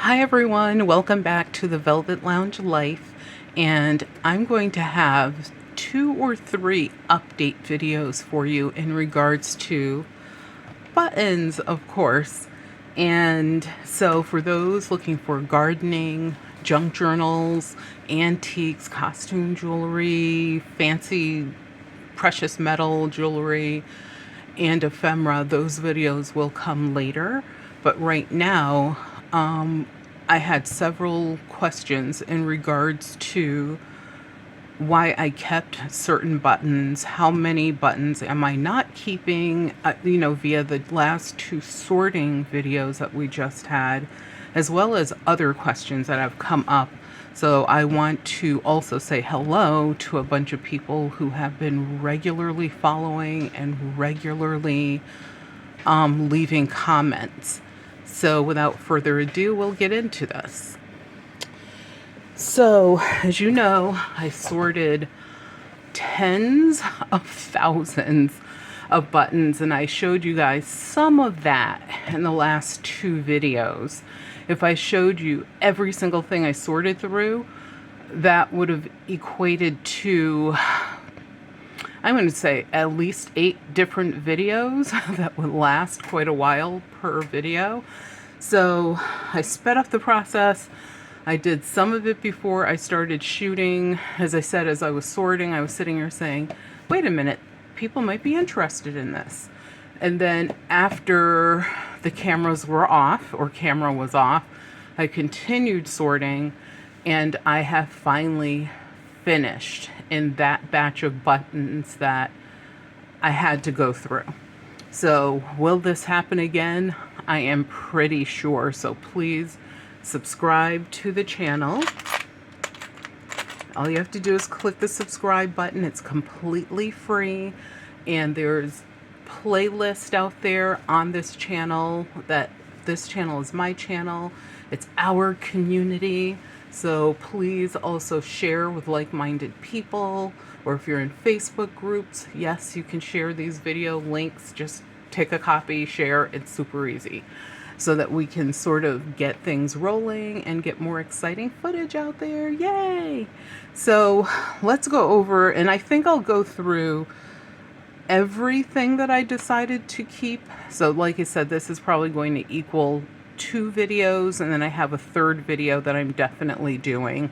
Hi everyone, welcome back to the Velvet Lounge Life, and I'm going to have 2 or 3 update videos for you in regards to buttons, of course. And so for those looking for gardening, junk journals, antiques, costume jewelry, fancy precious metal jewelry, and ephemera, those videos will come later. But right now, I had several questions in regards to why I kept certain buttons, how many buttons am I not keeping, via the last 2 sorting videos that we just had, as well as other questions that have come up. So I want to also say hello to a bunch of people who have been regularly following and regularly leaving comments. So without further ado, we'll get into this. So, as you know, I sorted tens of thousands of buttons, and I showed you guys some of that in the last 2 videos. If I showed you every single thing I sorted through, that would have equated to, I'm going to say, at least 8 different videos that would last quite a while per video. So I sped up the process. I did some of it before I started shooting. As I said, as I was sorting, I was sitting here saying, wait a minute, people might be interested in this. And then after the cameras were off, or camera was off, I continued sorting, and I have finally finished in that batch of buttons that I had to go through. So will this happen again? I am pretty sure. So please subscribe to the channel. All you have to do is click the subscribe button. It's completely free, and there's playlist out there on this channel. That this channel is my channel. It's our community. So please also share with like-minded people, or if you're in Facebook groups, yes, you can share these video links. Just take a copy, share. It's super easy, so that we can sort of get things rolling and get more exciting footage out there. Yay! So let's go over, and I think I'll go through everything that I decided to keep. So like I said, this is probably going to equal 2 videos, and then I have a 3rd video that I'm definitely doing.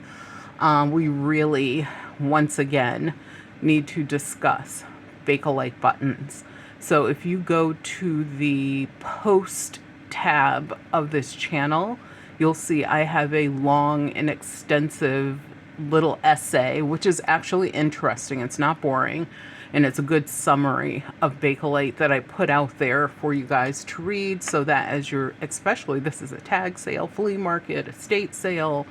We really, once again, need to discuss Bakelite buttons. So if you go to the post tab of this channel, you'll see I have a long and extensive little essay, which is actually interesting. It's not boring, and it's a good summary of Bakelite that I put out there for you guys to read, so that as you're, especially this is a tag sale, flea market, estate sale,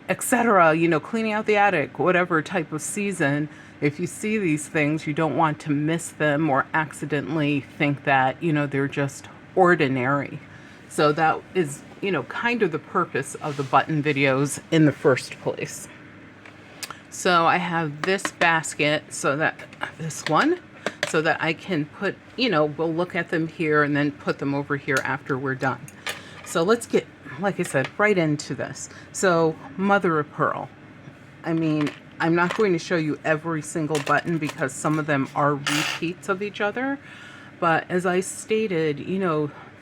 etc., cleaning out the attic, whatever type of season, if you see these things, you don't want to miss them or accidentally think that, they're just ordinary. So that is, kind of the purpose of the button videos in the first place. So I have this basket, so that this one, so that I can put, we'll look at them here and then put them over here after we're done. So let's get, like I said, right into this. So mother of pearl. I mean, I'm not going to show you every single button because some of them are repeats of each other. But as I stated,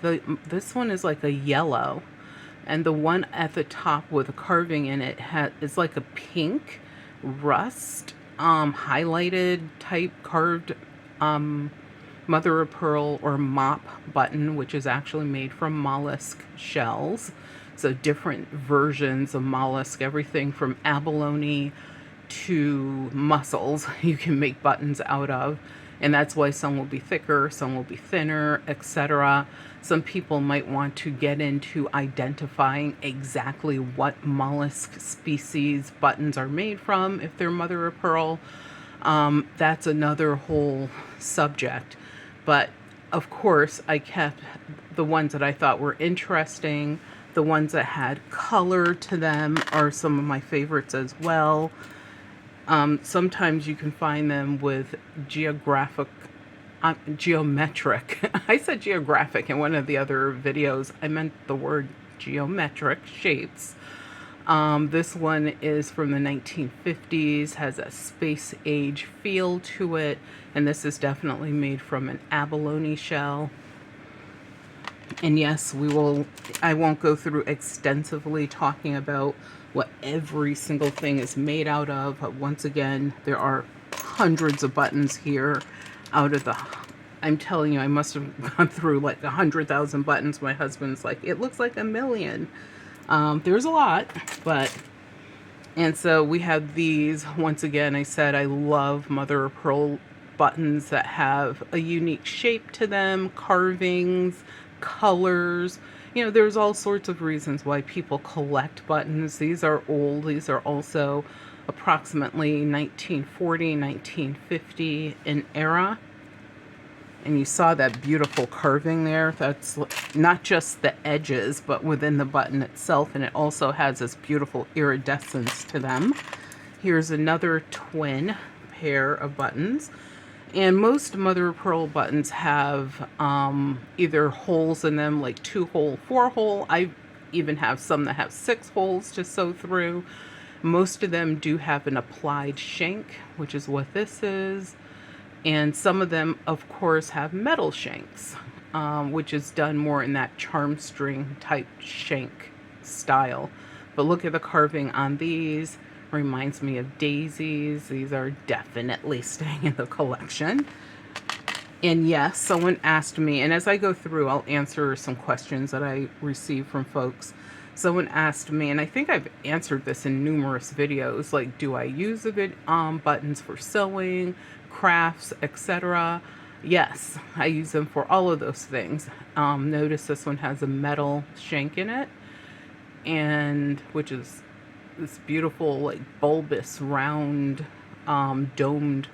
this one is like a yellow, and the one at the top with a carving in it is like a pink rust highlighted type carved mother of pearl or mop button, which is actually made from mollusk shells. So different versions of mollusk, everything from abalone to mussels, you can make buttons out of. And that's why some will be thicker, some will be thinner, etc. Some people might want to get into identifying exactly what mollusk species buttons are made from, if they're mother of pearl. That's another whole subject. But of course, I kept the ones that I thought were interesting. The ones that had color to them are some of my favorites as well. Sometimes you can find them with geometric. I said geographic in one of the other videos. I meant the word geometric shapes. This one is from the 1950s, has a space age feel to it, and this is definitely made from an abalone shell. And yes, I won't go through extensively talking about what every single thing is made out of. But once again, there are hundreds of buttons here out of I'm telling you, I must have gone through like 100,000 buttons. My husband's like, it looks like a million. There's a lot, and so we have these. Once again, I said I love mother of pearl buttons that have a unique shape to them, carvings, colors. You know, there's all sorts of reasons why people collect buttons. These are old. These are also approximately 1940, 1950 in era. And you saw that beautiful carving there. That's not just the edges, but within the button itself. And it also has this beautiful iridescence to them. Here's another twin pair of buttons. And most mother of pearl buttons have either holes in them, like 2-hole, 4-hole. I even have some that have 6 holes to sew through. Most of them do have an applied shank, which is what this is. And some of them, of course, have metal shanks, which is done more in that charm string type shank style. But look at the carving on these. Reminds me of daisies. These are definitely staying in the collection. And yes, someone asked me, and as I go through, I'll answer some questions that I receive from folks. Someone asked me, and I think I've answered this in numerous videos, like, do I use the buttons for sewing, crafts, etc.? Yes, I use them for all of those things. Notice this one has a metal shank in it, and which is this beautiful, like, bulbous, round, domed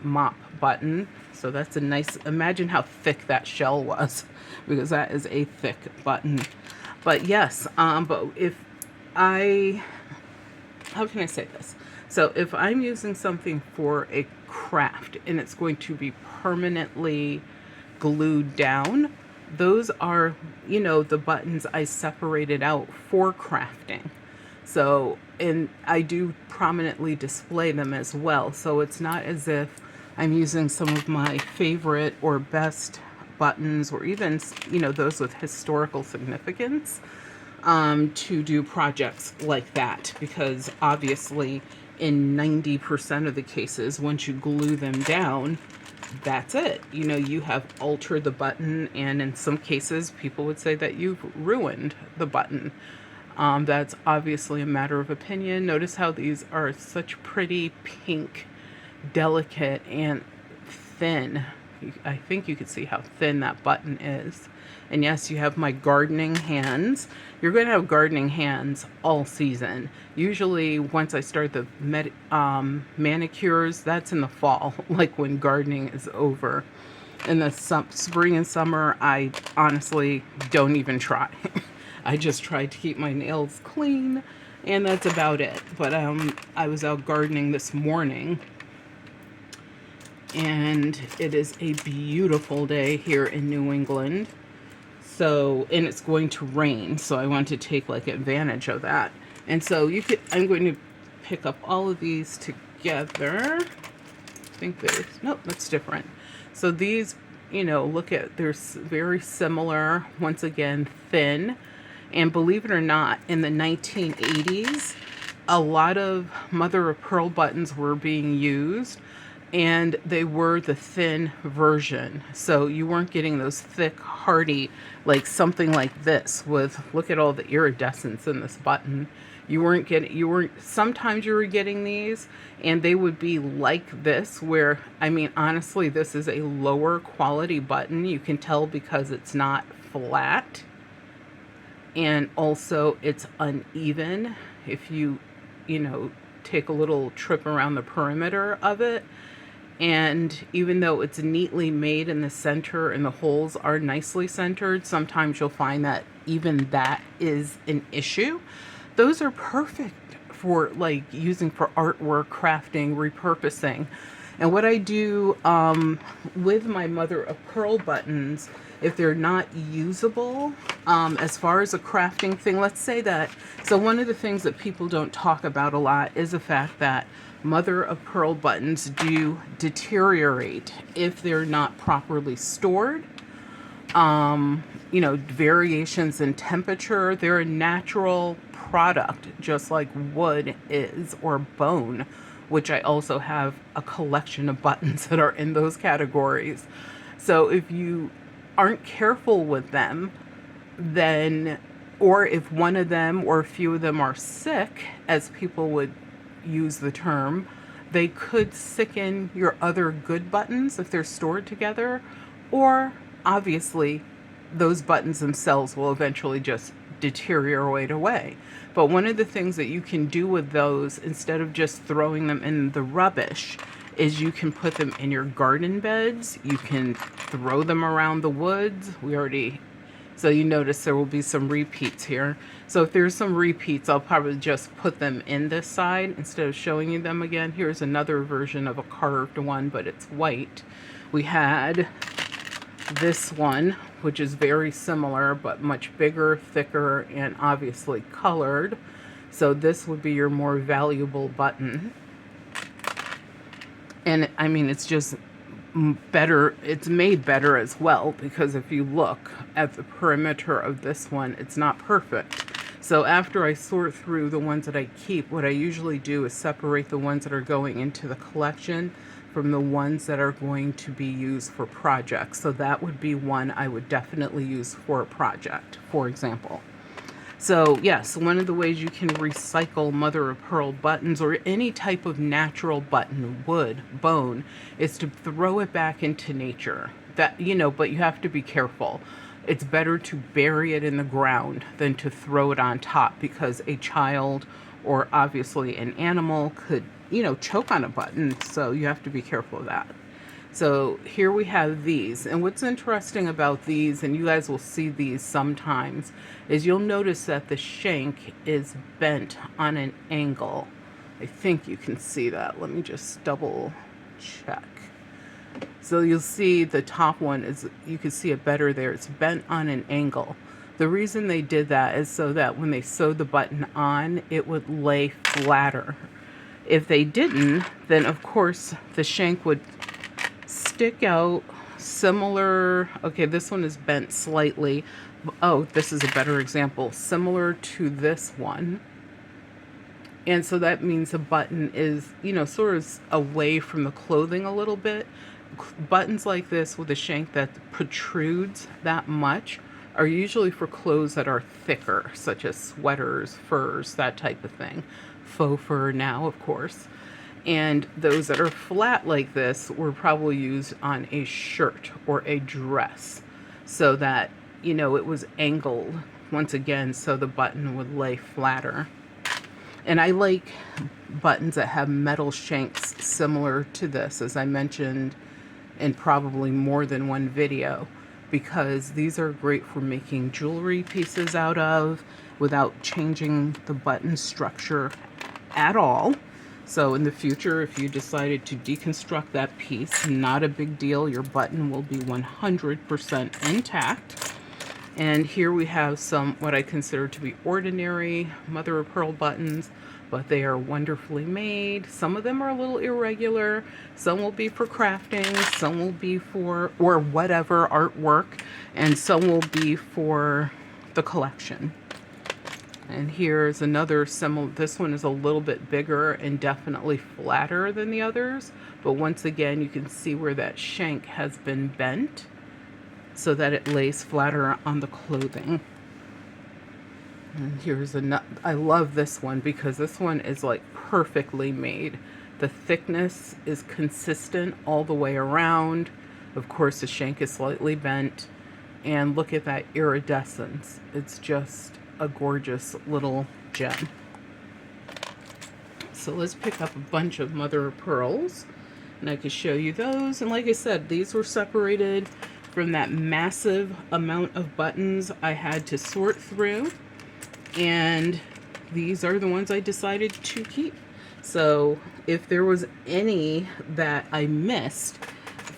mop button. So that's a nice, imagine how thick that shell was, because that is a thick button. But yes, but if how can I say this? So if I'm using something for a craft and it's going to be permanently glued down, those are, you know, the buttons I separated out for crafting. So, and I do prominently display them as well. So it's not as if I'm using some of my favorite or best buttons, or even, you know, those with historical significance, to do projects like that, because obviously in 90% of the cases, once you glue them down, that's it. You know, you have altered the button, and in some cases people would say that you've ruined the button. That's obviously a matter of opinion. Notice how these are such pretty pink, delicate, and thin. I think you can see how thin that button is. And yes, you have my gardening hands. You're going to have gardening hands all season. Usually once I start the manicures, that's in the fall, like when gardening is over. In the spring and summer, I honestly don't even try. I just try to keep my nails clean, and that's about it. But I was out gardening this morning, and it is a beautiful day here in New England. So, and it's going to rain, so I want to take like advantage of that. And so I'm going to pick up all of these together. I think nope, that's different. So these, you know, look at, they're very similar. Once again, thin. And believe it or not, in the 1980s, a lot of mother of pearl buttons were being used, and they were the thin version. So you weren't getting those thick, hardy, like something like this with, look at all the iridescence in this button. Sometimes you were getting these, and they would be like this, where, I mean, honestly, this is a lower quality button. You can tell because it's not flat. And also it's uneven. If you know, take a little trip around the perimeter of it, and even though it's neatly made in the center and the holes are nicely centered, sometimes you'll find that even that is an issue. Those are perfect for like using for artwork, crafting, repurposing. And what I do with my mother of pearl buttons if they're not usable, as far as a crafting thing, let's say that, so one of the things that people don't talk about a lot is the fact that mother of pearl buttons do deteriorate if they're not properly stored. You know, variations in temperature, they're a natural product, just like wood is, or bone, which I also have a collection of buttons that are in those categories. So if you aren't careful with them, then, or if one of them or a few of them are sick, as people would use the term, they could sicken your other good buttons if they're stored together, or obviously those buttons themselves will eventually just deteriorate away. But one of the things that you can do with those, instead of just throwing them in the rubbish, is you can put them in your garden beds. You can throw them around the woods. So you notice there will be some repeats here. So if there's some repeats, I'll probably just put them in this side instead of showing you them again. Here's another version of a carved one, but it's white. We had this one, which is very similar, but much bigger, thicker, and obviously colored. So this would be your more valuable button. And I mean, it's just better, it's made better as well, because if you look at the perimeter of this one, it's not perfect. So after I sort through the ones that I keep, what I usually do is separate the ones that are going into the collection from the ones that are going to be used for projects. So that would be one I would definitely use for a project, for example. So yes, one of the ways you can recycle mother of pearl buttons, or any type of natural button, wood, bone, is to throw it back into nature. That, you know, but you have to be careful. It's better to bury it in the ground than to throw it on top, because a child or obviously an animal could, you know, choke on a button. So you have to be careful of that. So here we have these, and what's interesting about these, and you guys will see these sometimes, is you'll notice that the shank is bent on an angle. I think you can see that. Let me just double check. So you'll see the top one is, you can see it better there. It's bent on an angle. The reason they did that is so that when they sewed the button on, it would lay flatter. If they didn't, then of course the shank would stick out similar. Okay, this one is bent slightly. Oh, this is a better example, similar to this one. And so that means the button is, you know, sort of away from the clothing a little bit. Buttons like this with a shank that protrudes that much are usually for clothes that are thicker, such as sweaters, furs, that type of thing. Faux fur now, of course. And those that are flat like this were probably used on a shirt or a dress, so that, you know, it was angled once again so the button would lay flatter. And I like buttons that have metal shanks similar to this, as I mentioned in probably more than one video, because these are great for making jewelry pieces out of without changing the button structure at all. So in the future, if you decided to deconstruct that piece, not a big deal. Your button will be 100% intact. And here we have some what I consider to be ordinary mother of pearl buttons, but they are wonderfully made. Some of them are a little irregular. Some will be for crafting, some will be for, or whatever, artwork, and some will be for the collection. And here's another similar, this one is a little bit bigger and definitely flatter than the others. But once again, you can see where that shank has been bent so that it lays flatter on the clothing. And here's another, I love this one because this one is like perfectly made. The thickness is consistent all the way around. Of course, the shank is slightly bent. And look at that iridescence. It's just a gorgeous little gem. So let's pick up a bunch of mother of pearls and I can show you those. And like I said, these were separated from that massive amount of buttons I had to sort through, and these are the ones I decided to keep. So if there was any that I missed,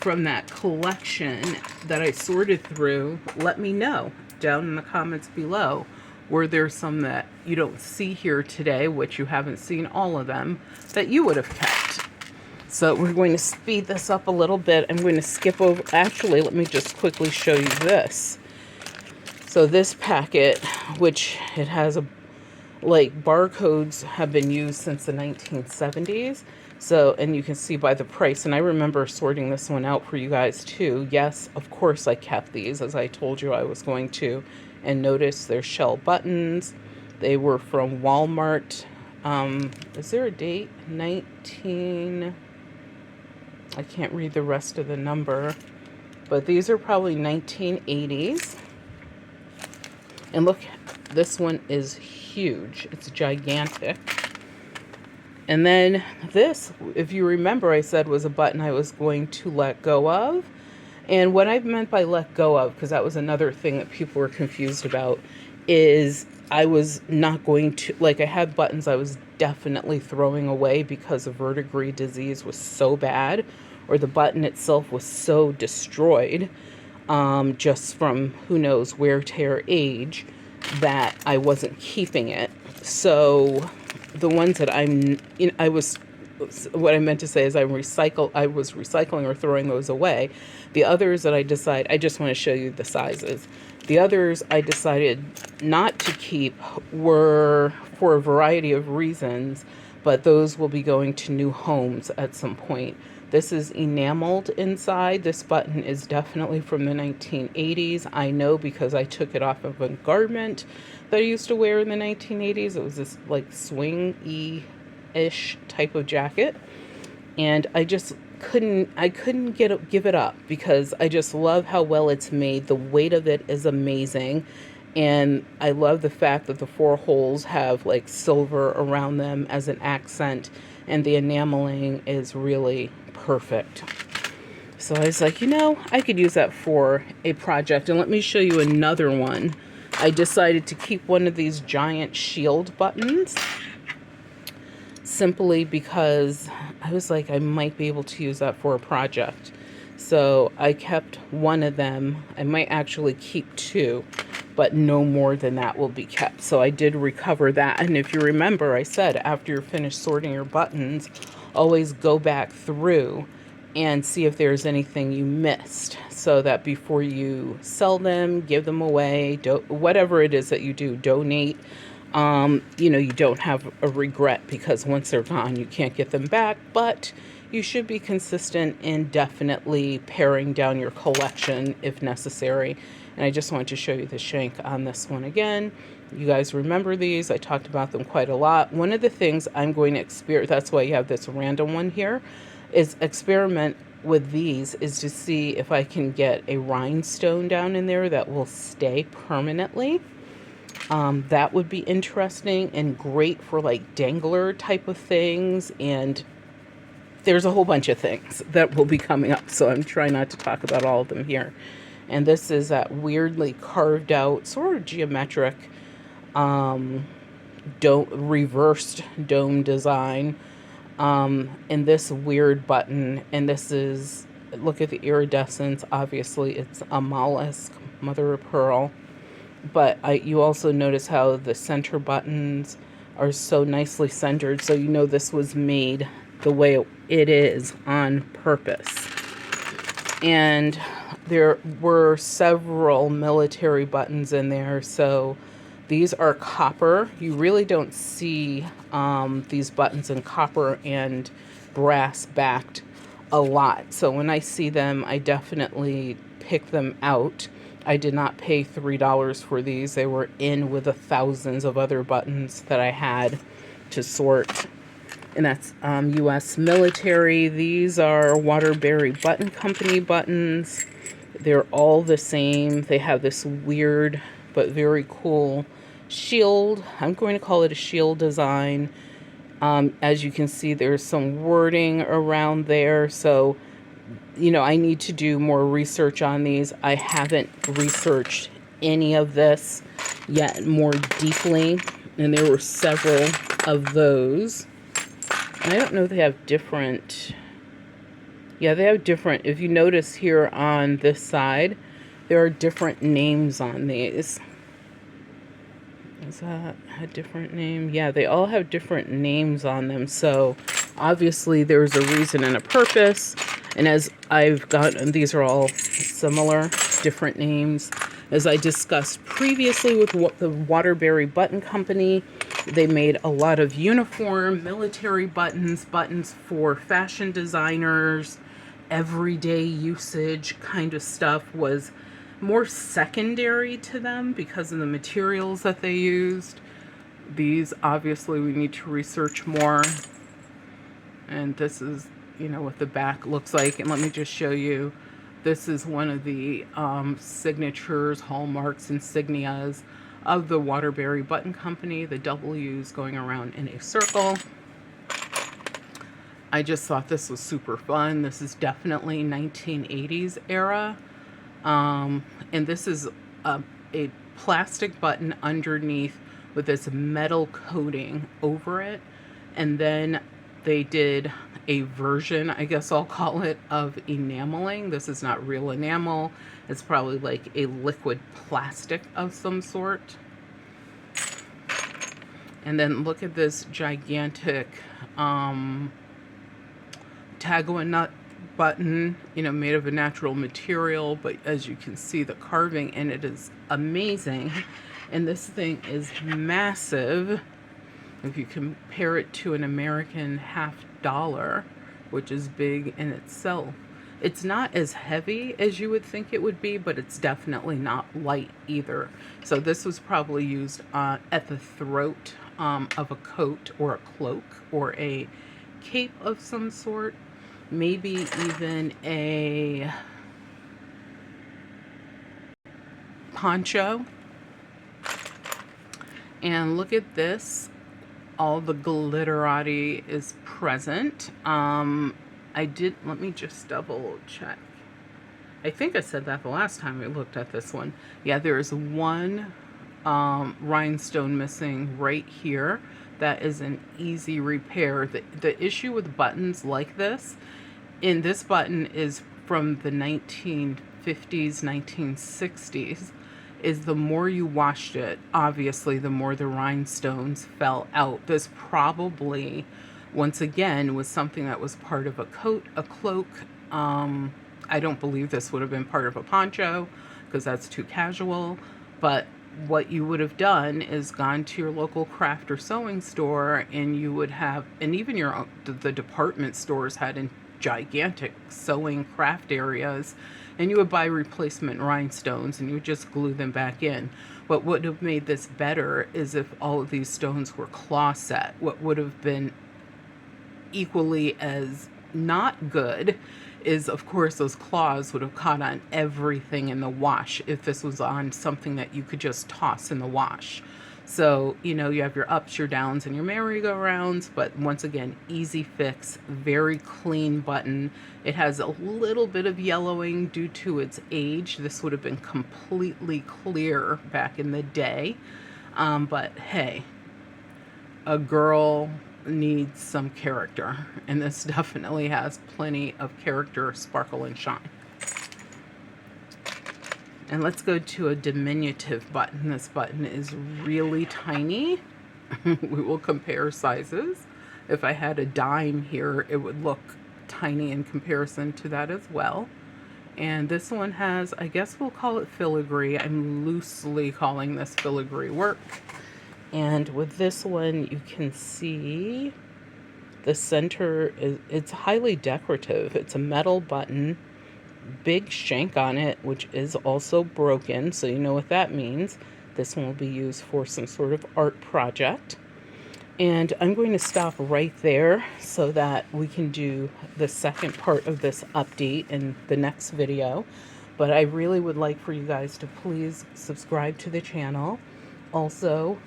from that collection that I sorted through, let me know down in the comments below. Were there some that you don't see here today, which you haven't seen all of them, that you would have kept? So we're going to speed this up a little bit. I'm going to skip over, actually, let me just quickly show you this. So this packet, which it has like barcodes have been used since the 1970s. So, and you can see by the price, and I remember sorting this one out for you guys too. Yes, of course I kept these, as I told you I was going to. And notice their shell buttons. They were from Walmart. Is there a date? I can't read the rest of the number, but these are probably 1980s. And look, this one is huge. It's gigantic. And then this, if you remember, I said was a button I was going to let go of. And what I meant by let go of, because that was another thing that people were confused about, is I was not going to, like, I had buttons I was definitely throwing away because the verdigris disease was so bad, or the button itself was so destroyed, just from who knows wear, tear, age, that I wasn't keeping it. So the ones that what I meant to say is I was recycling or throwing those away. The others that I just want to show you the sizes. The others I decided not to keep were for a variety of reasons, but those will be going to new homes at some point. This is enameled inside. This button is definitely from the 1980s. I know because I took it off of a garment that I used to wear in the 1980s. It was this like swing-y-ish type of jacket. And I just couldn't give it up because I just love how well it's made. The weight of it is amazing. And I love the fact that the 4 holes have like silver around them as an accent, and the enameling is really perfect. So I was like, I could use that for a project. And let me show you another one. I decided to keep one of these giant shield buttons simply because I was like, I might be able to use that for a project. So I kept one of them. I might actually keep 2, but no more than that will be kept. So I did recover that. And if you remember, I said after you're finished sorting your buttons, always go back through and see if there's anything you missed, so that before you sell them, give them away, whatever it is that you do, donate, you don't have a regret, because once they're gone, you can't get them back. But you should be consistent in definitely paring down your collection if necessary. And I just wanted to show you the shank on this one again. You guys remember these. I talked about them quite a lot. One of the things I'm going to experiment, that's why you have this random one here, is experiment with these, is to see if I can get a rhinestone down in there that will stay permanently. That would be interesting and great for like dangler type of things. And there's a whole bunch of things that will be coming up, so I'm trying not to talk about all of them here. And this is that weirdly carved out, sort of geometric, reversed dome design. And this weird button, and this is, look at the iridescence. Obviously, it's a mollusk, mother of pearl. But you also notice how the center buttons are so nicely centered. So this was made the way it is on purpose. And there were several military buttons in there. So these are copper. You really don't see these buttons in copper and brass backed a lot. So when I see them, I definitely pick them out. I did not pay $3 for these. They were in with the thousands of other buttons that I had to sort. And that's U.S. military. These are Waterbury Button Company buttons. They're all the same. They have this weird but very cool shield. I'm going to call it a shield design. As you can see, there's some wording around there. So I need to do more research on these. I haven't researched any of this yet more deeply, and there were several of those. And I don't know if they have different, Yeah, they have different, if you notice here on this side, there are different names on these. Is that a different name? Yeah, they all have different names on them. So obviously there's a reason and a purpose. And as I've gotten, these are all similar, different names. As I discussed previously with the Waterbury Button Company, they made a lot of uniform, military buttons, buttons for fashion designers, everyday usage kind of stuff was more secondary to them because of the materials that they used. These, obviously, we need to research more. And this is, you know, what the back looks like. And let me just show you. This is one of the signatures, hallmarks, insignias of the Waterbury Button Company. The W's going around in a circle. I just thought this was super fun. This is definitely 1980s era. And this is a plastic button underneath with this metal coating over it. And then they did a version, I guess I'll call it, of enameling. This is not real enamel. It's probably like a liquid plastic of some sort. And then look at this gigantic Tagua nut button, you know, made of a natural material, but as you can see, the carving in it is amazing. And this thing is massive. If you compare it to an American $50, which is big in itself. It's not as heavy as you would think it would be, but it's definitely not light either. So this was probably used at the throat of a coat or a cloak or a cape of some sort. Maybe even a poncho. And look at this. All the glitterati is present. Let me just double check. I think I said that the last time we looked at this one. Yeah, there is one rhinestone missing right here. That is an easy repair. The issue with buttons like this, in this button is from the 1950s, 1960s, is the more you washed it, obviously, the more the rhinestones fell out. This probably, once again, was something that was part of a coat, a cloak. I don't believe this would have been part of a poncho because that's too casual. But what you would have done is gone to your local craft or sewing store, and you would have, and even the department stores had in gigantic sewing craft areas, and you would buy replacement rhinestones and you would just glue them back in. What would have made this better is if all of these stones were claw set. What would have been equally as not good is, of course, those claws would have caught on everything in the wash if this was on something that you could just toss in the wash. So, you know, you have your ups, your downs, and your merry-go-rounds, but once again, easy fix, very clean button. It has a little bit of yellowing due to its age. This would have been completely clear back in the day. But hey, a girl needs some character, and this definitely has plenty of character, sparkle, and shine. And let's go to a diminutive button. This button is really tiny. We will compare sizes. If I had a dime here, it would look tiny in comparison to that as well. And this one has, I guess we'll call it filigree. I'm loosely calling this filigree work. And with this one, you can see the center it's highly decorative. It's a metal button, big shank on it, which is also broken, so you know what that means. This one will be used for some sort of art project. And I'm going to stop right there so that we can do the second part of this update in the next video. But I really would like for you guys to please subscribe to the channel. Also,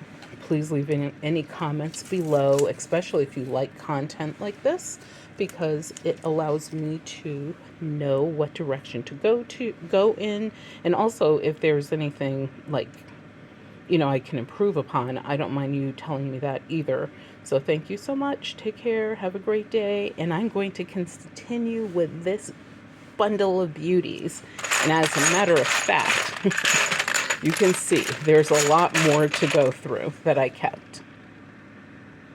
please leave any comments below, especially if you like content like this, because it allows me to know what direction to go in. And also, if there's anything like I can improve upon, I don't mind you telling me that either. So thank you so much. Take care. Have a great day. And I'm going to continue with this bundle of beauties. And as a matter of fact, you can see there's a lot more to go through that I kept.